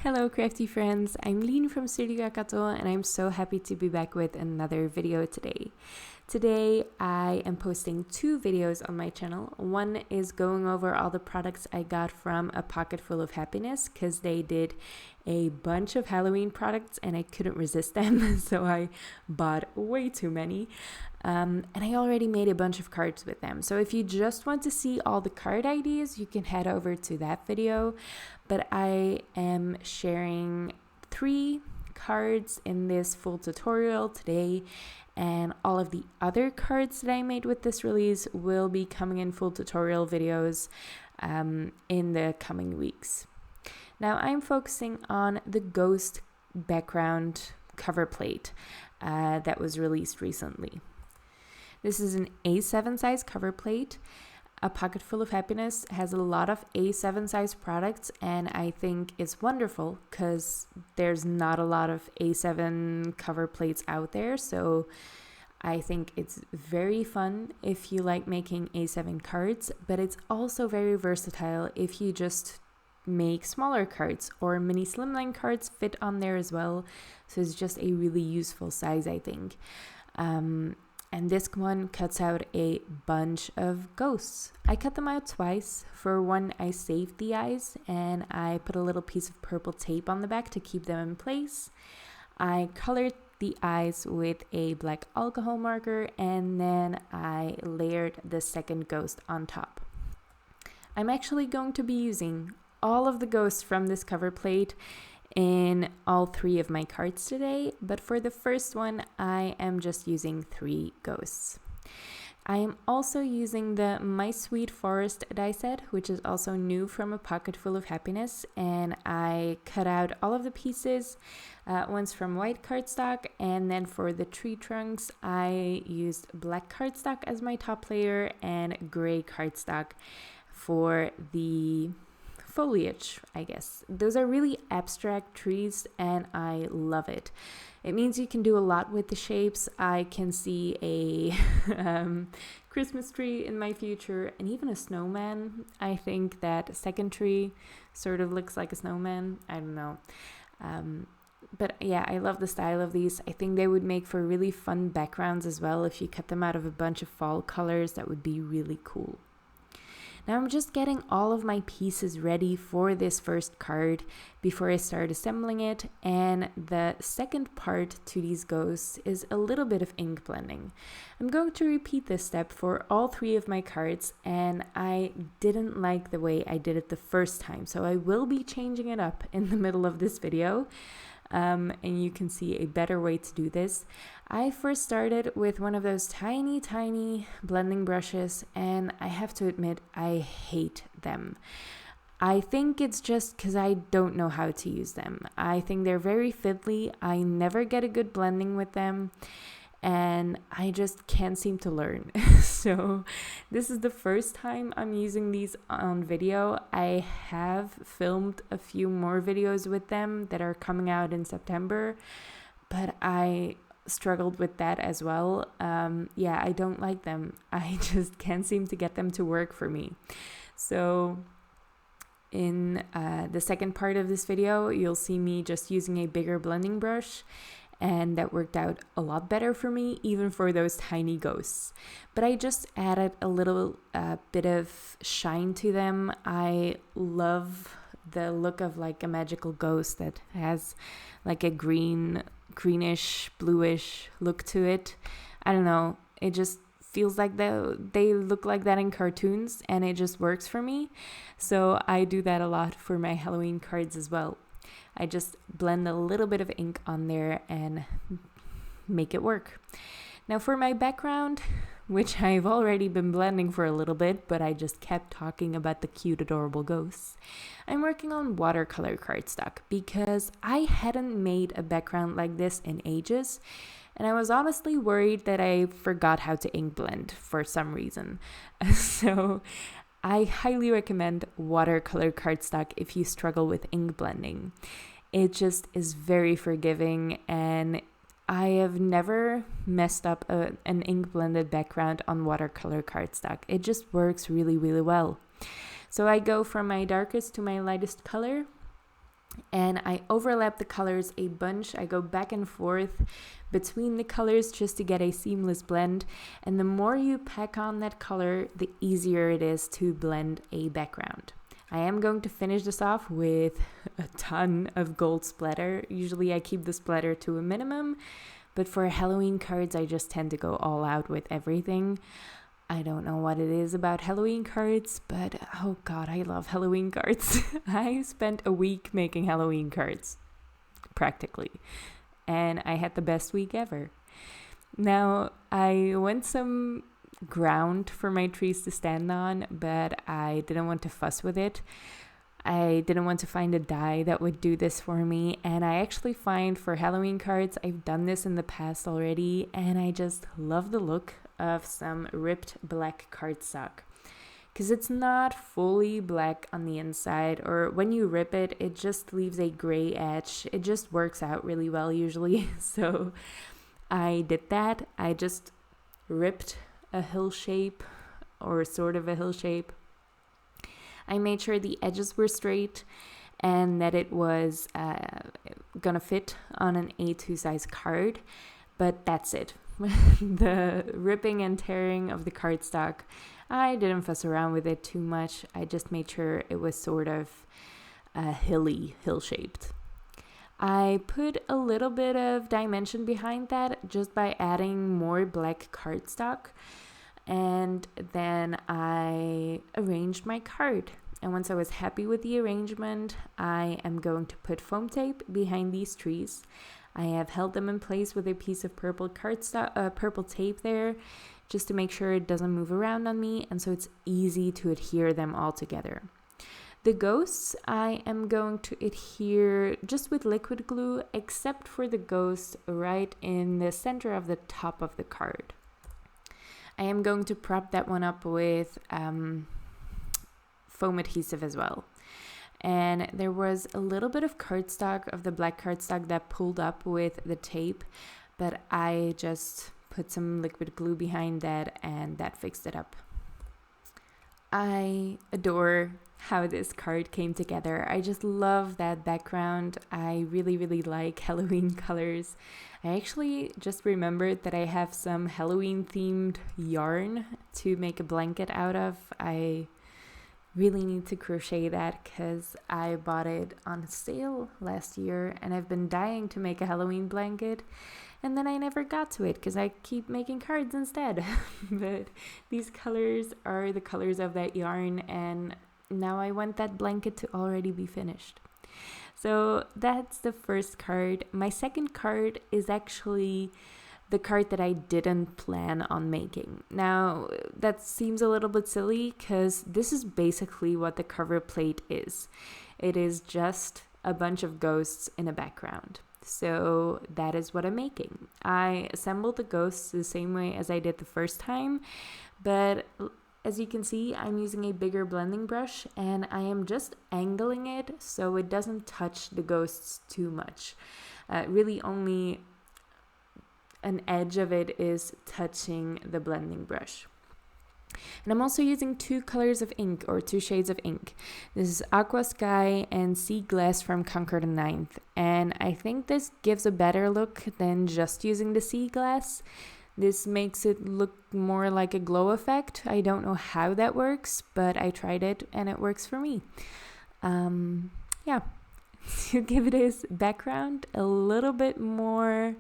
Hello crafty friends, I'm Lien from Studio Kato and I'm so happy to be back with another video today. Today I am posting two videos on my channel. One is going over all the products I got from A Pocket Full of Happiness because they did a bunch of Halloween products and I couldn't resist them, so I bought way too many. And I already made a bunch of cards with them. So if you just want to see all the card ideas, you can head over to that video. But I am sharing 3 cards in this full tutorial today. And all of the other cards that I made with this release will be coming in full tutorial videos in the coming weeks. Now I'm focusing on the Ghost background cover plate that was released recently. This is an A7 size cover plate. A Pocket Full of Happiness has a lot of A7 size products, and I think it's wonderful because there's not a lot of A7 cover plates out there. So I think it's very fun if you like making A7 cards, but it's also very versatile if you just make smaller cards, or mini slimline cards fit on there as well. So it's just a really useful size, I think. And this one cuts out a bunch of ghosts. I cut them out twice. For one, I saved the eyes and I put a little piece of purple tape on the back to keep them in place. I colored the eyes with a black alcohol marker and then I layered the second ghost on top. I'm actually going to be using all of the ghosts from this cover plate in all 3 of my cards today, but for the first one I am just using 3 ghosts. I am also using the My Sweet Forest die set, which is also new from A Pocket Full of Happiness, and I cut out all of the pieces, one's from white cardstock, and then for the tree trunks I used black cardstock as my top layer and gray cardstock for the foliage, I guess. Those are really abstract trees and I love it. It means you can do a lot with the shapes. I can see a Christmas tree in my future and even a snowman. I think that second tree sort of looks like a snowman. I don't know. But yeah, I love the style of these. I think they would make for really fun backgrounds as well. If you cut them out of a bunch of fall colors, that would be really cool. Now I'm just getting all of my pieces ready for this first card before I start assembling it, and the second part to these ghosts is a little bit of ink blending. I'm going to repeat this step for all 3 of my cards, and I didn't like the way I did it the first time, so I will be changing it up in the middle of this video. And you can see a better way to do this. I first started with one of those tiny blending brushes, and I have to admit I hate them. I think it's just because I don't know how to use them. I think they're very fiddly. I never get a good blending with them, and I just can't seem to learn. So this is the first time I'm using these on video. I have filmed a few more videos with them that are coming out in September, but I struggled with that as well. Yeah, I don't like them. I just can't seem to get them to work for me. So in the second part of this video, you'll see me just using a bigger blending brush, and that worked out a lot better for me, even for those tiny ghosts. But I just added a little bit of shine to them. I love the look of like a magical ghost that has like a greenish, bluish look to it. I don't know. It just feels like they look like that in cartoons, and it just works for me. So I do that a lot for my Halloween cards as well. I just blend a little bit of ink on there and make it work. Now for my background, which I've already been blending for a little bit, but I just kept talking about the cute, adorable ghosts. I'm working on watercolor cardstock because I hadn't made a background like this in ages, and I was honestly worried that I forgot how to ink blend for some reason. So I highly recommend watercolor cardstock if you struggle with ink blending. It just is very forgiving, and I have never messed up an ink blended background on watercolor cardstock. It just works really, really well. So I go from my darkest to my lightest color, And I overlap the colors a bunch. I go back and forth between the colors just to get a seamless blend. And the more you pack on that color, the easier it is to blend a background. I am going to finish this off with a ton of gold splatter. Usually I keep the splatter to a minimum, but for Halloween cards, I just tend to go all out with everything. I don't know what it is about Halloween cards, but oh god, I love Halloween cards. I spent a week making Halloween cards, practically, and I had the best week ever. Now, I want some ground for my trees to stand on, but I didn't want to fuss with it. I didn't want to find a die that would do this for me, and I actually find for Halloween cards, I've done this in the past already, and I just love the look of some ripped black cardstock, because it's not fully black on the inside, or when you rip it, it just leaves a gray edge. It just works out really well usually. So I did that. I just ripped a hill shape, or sort of a hill shape. I made sure the edges were straight and that it was gonna fit on an A2 size card, but that's it. The ripping and tearing of the cardstock, I didn't fuss around with it too much. I just made sure it was sort of hill shaped. I put a little bit of dimension behind that just by adding more black cardstock, and then I arranged my card. And once I was happy with the arrangement, I am going to put foam tape behind these trees. I have held them in place with a piece of purple tape there, just to make sure it doesn't move around on me, and so it's easy to adhere them all together. The ghosts I am going to adhere just with liquid glue, except for the ghost right in the center of the top of the card. I am going to prop that one up with foam adhesive as well. And there was a little bit of cardstock, of the black cardstock, that pulled up with the tape, but I just put some liquid glue behind that and that fixed it up. I adore how this card came together. I just love that background. I really, really like Halloween colors. I actually just remembered that I have some Halloween themed yarn to make a blanket out of. I really need to crochet that because I bought it on sale last year and I've been dying to make a Halloween blanket, and then I never got to it because I keep making cards instead. But these colors are the colors of that yarn, and now I want that blanket to already be finished. So that's the first card. My second card is actually the card that I didn't plan on making. Now, that seems a little bit silly because this is basically what the cover plate is. It is just a bunch of ghosts in a background. So that is what I'm making. I assembled the ghosts the same way as I did the first time, but as you can see, I'm using a bigger blending brush and I am just angling it so it doesn't touch the ghosts too much. Really only an edge of it is touching the blending brush. And I'm also using two colors of ink, or two shades of ink. This is Aqua Sky and Seaglass from Concord 9th. And I think this gives a better look than just using the Seaglass. This makes it look more like a glow effect. I don't know how that works, but I tried it and it works for me. To give this background a little bit more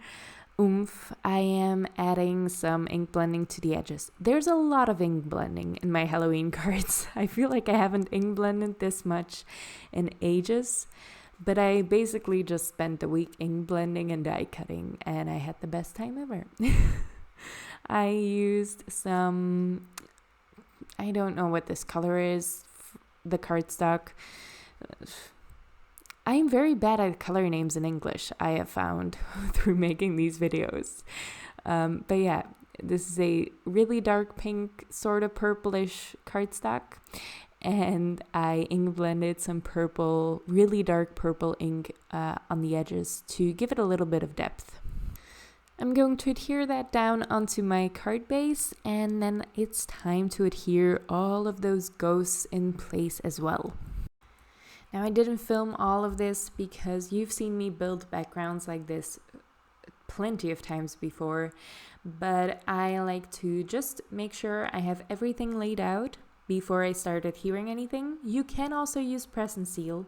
oomph, I am adding some ink blending to the edges. There's a lot of ink blending in my Halloween cards. I feel like I haven't ink blended this much in ages, but I basically just spent the week ink blending and die cutting, and I had the best time ever. I used some, I don't know what this color is, the cardstock. I'm very bad at color names in English, I have found through making these videos. But yeah, this is a really dark pink, sort of purplish cardstock. And I ink blended some purple, really dark purple ink on the edges to give it a little bit of depth. I'm going to adhere that down onto my card base, and then it's time to adhere all of those ghosts in place as well. Now I didn't film all of this because you've seen me build backgrounds like this plenty of times before, but I like to just make sure I have everything laid out before I start adhering anything. You can also use press and seal,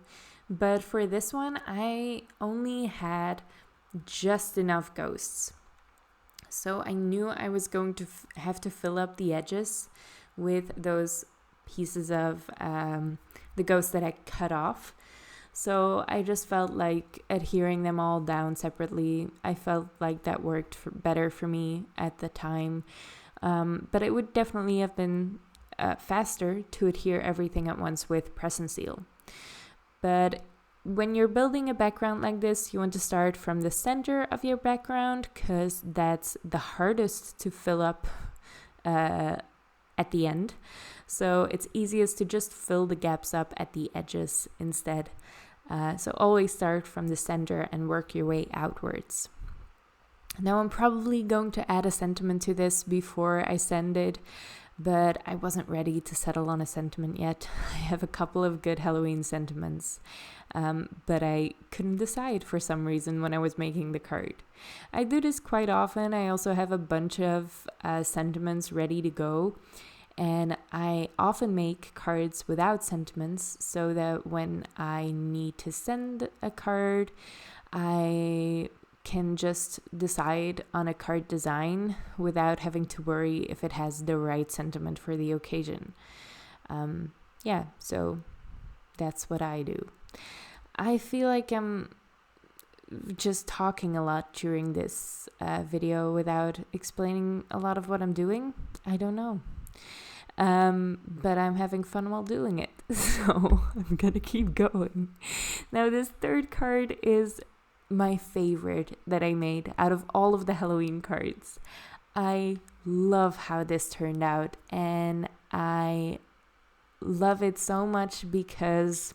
but for this one I only had just enough ghosts. So I knew I was going to have to fill up the edges with those pieces of the ghosts that I cut off. So I just felt like adhering them all down separately. I felt like that worked better for me at the time. But it would definitely have been faster to adhere everything at once with press and seal. But when you're building a background like this, you want to start from the center of your background because that's the hardest to fill up at the end. So it's easiest to just fill the gaps up at the edges instead. So always start from the center and work your way outwards. Now I'm probably going to add a sentiment to this before I send it, but I wasn't ready to settle on a sentiment yet. I have a couple of good Halloween sentiments, but I couldn't decide for some reason when I was making the card. I do this quite often. I also have a bunch of sentiments ready to go, and I often make cards without sentiments so that when I need to send a card, I can just decide on a card design without having to worry if it has the right sentiment for the occasion. So that's what I do. I feel like I'm just talking a lot during this video without explaining a lot of what I'm doing. I don't know. But I'm having fun while doing it, so I'm gonna keep going. Now this third card is my favorite that I made out of all of the Halloween cards. I love how this turned out, and I love it so much because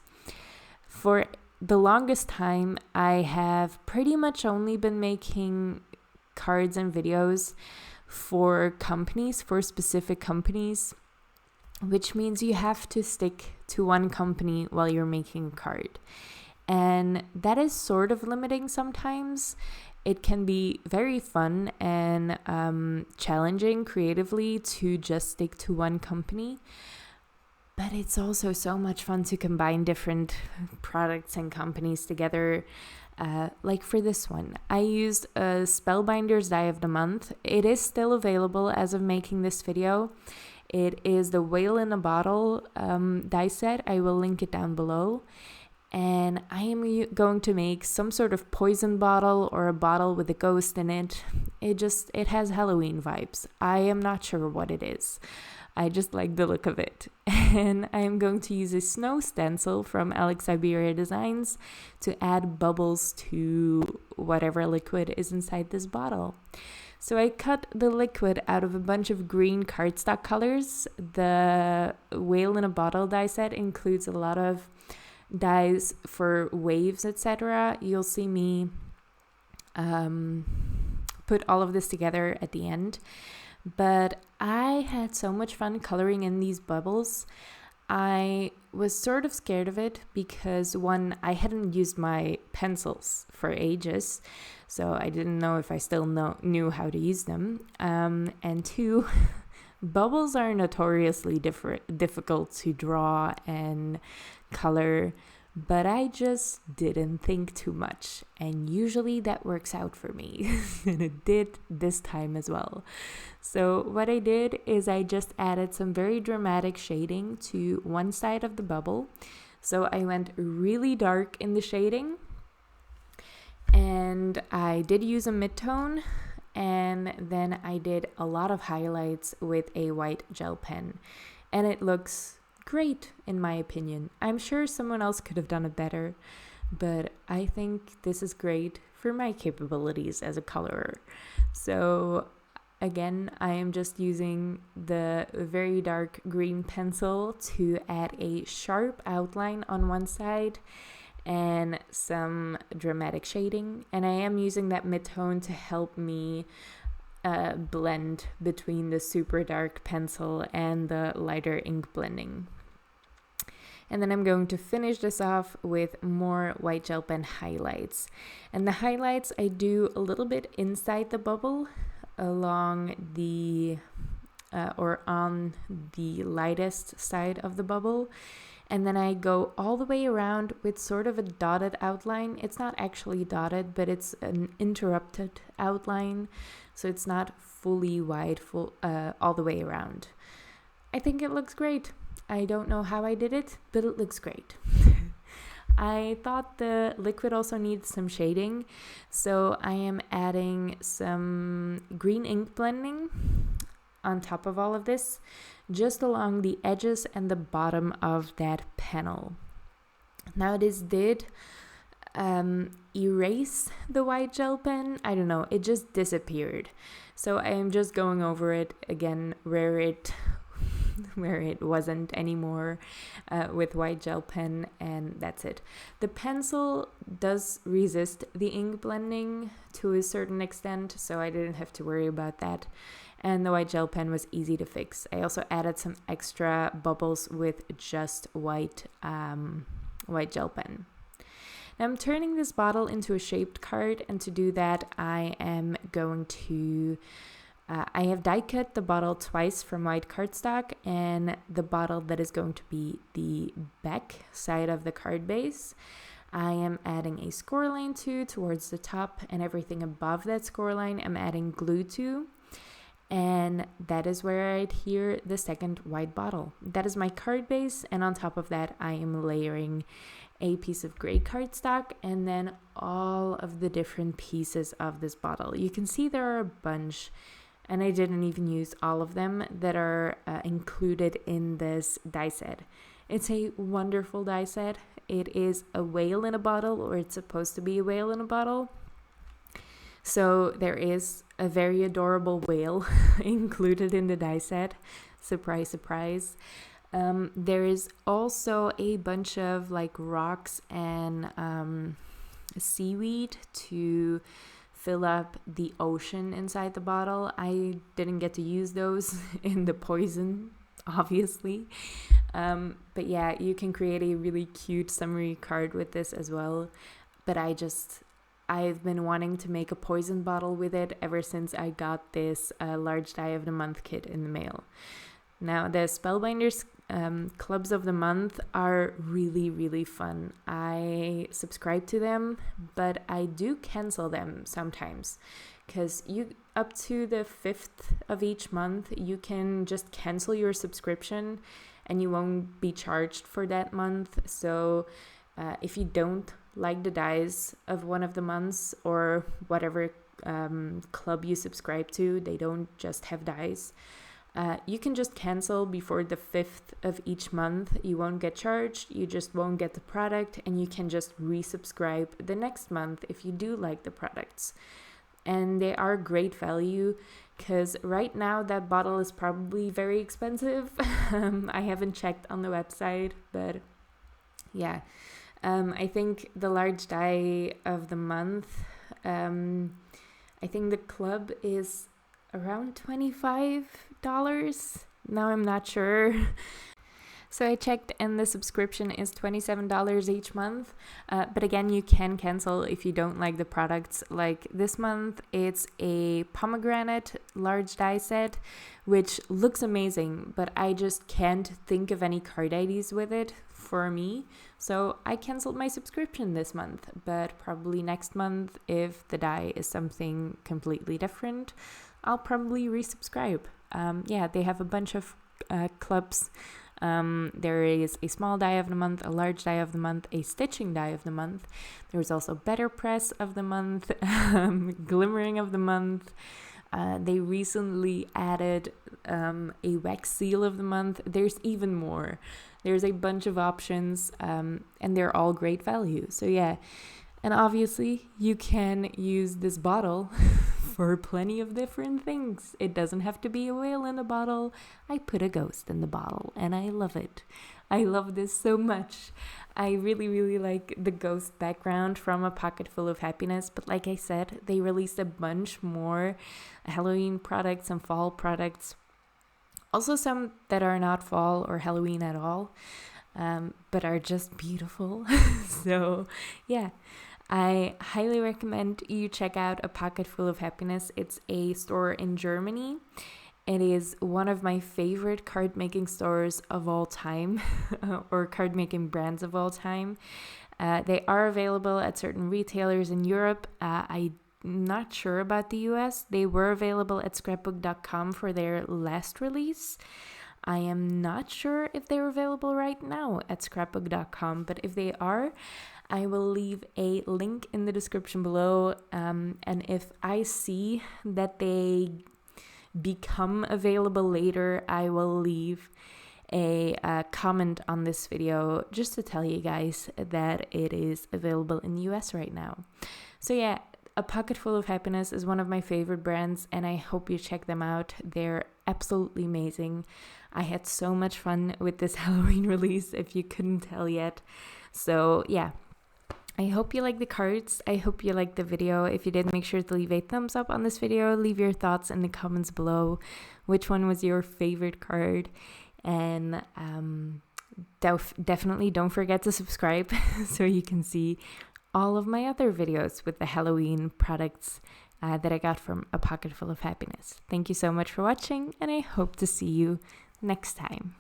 for the longest time I have pretty much only been making cards and videos for companies, for specific companies, which means you have to stick to one company while you're making a card. And that is sort of limiting sometimes. It can be very fun and challenging creatively to just stick to one company. But it's also so much fun to combine different products and companies together. Like for this one, I used a Spellbinders Die of the Month. It is still available as of making this video. It is the Whale in a Bottle die set. I will link it down below. And I am going to make some sort of poison bottle or a bottle with a ghost in it. It has Halloween vibes. I am not sure what it is. I just like the look of it. And I am going to use a snow stencil from Alex Siberia Designs to add bubbles to whatever liquid is inside this bottle. So I cut the liquid out of a bunch of green cardstock colors. The Whale in a Bottle die set includes a lot of dies for waves, etc. You'll see me put all of this together at the end. But I had so much fun coloring in these bubbles. I was sort of scared of it because one, I hadn't used my pencils for ages, so I didn't know if I still knew how to use them. And two, bubbles are notoriously difficult to draw and color, but I just didn't think too much, and usually that works out for me. And it did this time as well. So what I did is I just added some very dramatic shading to one side of the bubble. So I went really dark in the shading, and I did use a mid-tone, and then I did a lot of highlights with a white gel pen, and it looks great in my opinion. I'm sure someone else could have done it better, but I think this is great for my capabilities as a colorer. So again, I am just using the very dark green pencil to add a sharp outline on one side and some dramatic shading, and I am using that mid-tone to help me blend between the super dark pencil and the lighter ink blending. And then I'm going to finish this off with more white gel pen highlights. And the highlights I do a little bit inside the bubble along the or on the lightest side of the bubble. And then I go all the way around with sort of a dotted outline. It's not actually dotted, but it's an interrupted outline. So it's not fully wide, all the way around. I think it looks great. I don't know how I did it, but it looks great. I thought the liquid also needs some shading. So I am adding some green ink blending on top of all of this, just along the edges and the bottom of that panel. Now this did erase the white gel pen. I don't know, it just disappeared. So I am just going over it again where it wasn't anymore with white gel pen, and that's it. The pencil does resist the ink blending to a certain extent, so I didn't have to worry about that. And the white gel pen was easy to fix. I also added some extra bubbles with just white gel pen. Now I'm turning this bottle into a shaped card, and to do that I am going to I have die cut the bottle twice from white cardstock, and the bottle that is going to be the back side of the card base I am adding a score line to towards the top, and everything above that score line I'm adding glue to. And that is where I adhere the second white bottle. That is my card base, and on top of that I am layering a piece of gray cardstock and then all of the different pieces of this bottle. You can see there are a bunch, and I didn't even use all of them that are included in this die set. It's a wonderful die set. It is a whale in a bottle, or it's supposed to be a whale in a bottle. So there is a very adorable whale included in the die set. Surprise, surprise. There is also a bunch of like rocks and seaweed to fill up the ocean inside the bottle. I didn't get to use those in the poison, obviously. But yeah, you can create a really cute summary card with this as well. But I've been wanting to make a poison bottle with it ever since I got this large die of the month kit in the mail. Now, the Spellbinders clubs of the month are really, really fun. I subscribe to them, but I do cancel them sometimes, because up to the 5th of each month, you can just cancel your subscription and you won't be charged for that month. So if you don't like the dies of one of the months, or whatever club you subscribe to, they don't just have dies. You can just cancel before the 5th of each month. You won't get charged, you just won't get the product, and you can just resubscribe the next month if you do like the products. And they are great value, because right now that bottle is probably very expensive. I haven't checked on the website, but yeah. I think the large die of the month, I think the club is around $25. Now I'm not sure. So I checked, and the subscription is $27 each month. But again, you can cancel if you don't like the products. Like this month, it's a pomegranate large die set, which looks amazing, but I just can't think of any card IDs with it for me. So I canceled my subscription this month, but probably next month, if the die is something completely different, I'll probably resubscribe. Yeah, they have a bunch of clubs. There is a small die of the month, a large die of the month, a stitching die of the month. There's also better press of the month, glimmering of the month. They recently added a wax seal of the month. There's even more. There's a bunch of options, and they're all great value. So yeah, and obviously you can use this bottle for plenty of different things. It doesn't have to be a whale in a bottle. I put a ghost in the bottle, and I love it. I love this so much. I really, really like the ghost background from A Pocket Full of Happiness. But like I said, they released a bunch more Halloween products and fall products. Also some that are not fall or Halloween at all. but are just beautiful. So yeah, I highly recommend you check out A Pocket Full of Happiness. It's a store in Germany. It is one of my favorite card making stores of all time, or card making brands of all time. They are available at certain retailers in Europe. I'm not sure about the US. They were available at scrapbook.com for their last release. I am not sure if they're available right now at scrapbook.com, but if they are, I will leave a link in the description below. And if I see that they become available later, I will leave a comment on this video just to tell you guys that it is available in the US right now. So yeah, A Pocket Full of Happiness is one of my favorite brands, and I hope you check them out. They're absolutely amazing. I had so much fun with this Halloween release, if you couldn't tell yet. So yeah, I hope you like the cards. I hope you liked the video. If you did, make sure to leave a thumbs up on this video. Leave your thoughts in the comments below. Which one was your favorite card? And definitely don't forget to subscribe so you can see all of my other videos with the Halloween products that I got from A Pocket Full of Happiness. Thank you so much for watching, and I hope to see you next time.